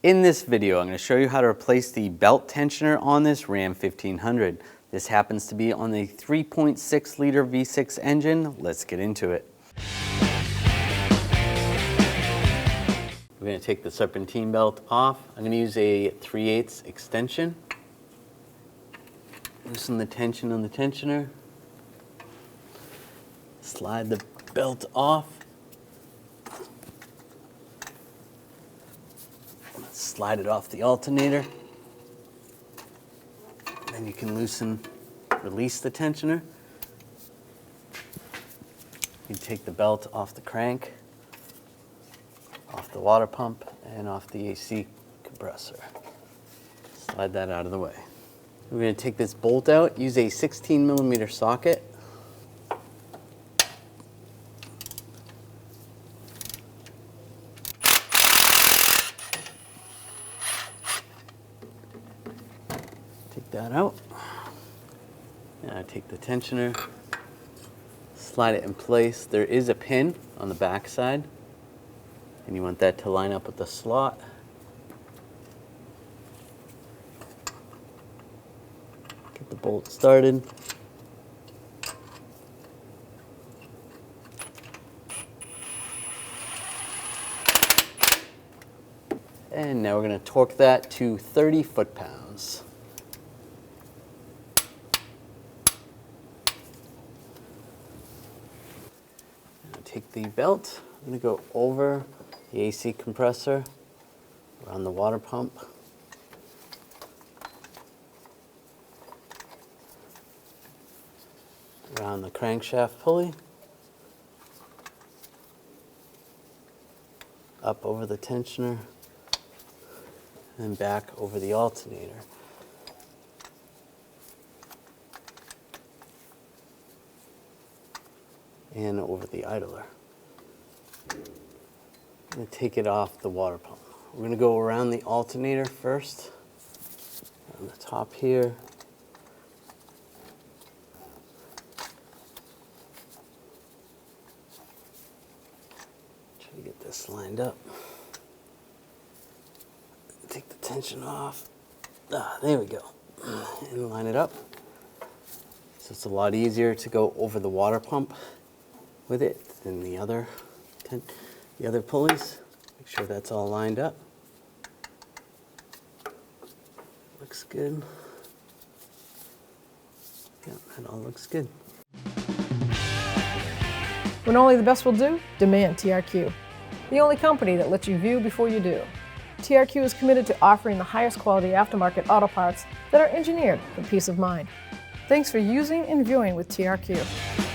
In this video, I'm going to show you how to replace the belt tensioner on this Ram 1500. This happens to be on the 3.6 liter V6 engine. Let's get into it. We're going to take the serpentine belt off. I'm going to use a 3/8 extension. Loosen the tension on the tensioner. Slide the belt off. Slide it off the alternator. Then you can release the tensioner. You take the belt off the crank, off the water pump, and off the AC compressor. Slide that out of the way. We're going to take this bolt out, use a 16mm socket. Take that out. Now take the tensioner, slide it in place. There is a pin on the back side, and you want that to line up with the slot. Get the bolt started. And now we're going to torque that to 30 foot-pounds. Take the belt, I'm going to go over the AC compressor, around the water pump, around the crankshaft pulley, up over the tensioner, and back over the alternator. And over the idler. I'm going to take it off the water pump. We're going to go around the alternator first, on the top here. Try to get this lined up. Take the tension off. There we go. And line it up. So it's a lot easier to go over the water pump with it than the other pulleys. Make sure that's all lined up. Looks good. Yeah, that all looks good. When only the best will do, demand TRQ. The only company that lets you view before you do. TRQ is committed to offering the highest quality aftermarket auto parts that are engineered for peace of mind. Thanks for using and viewing with TRQ.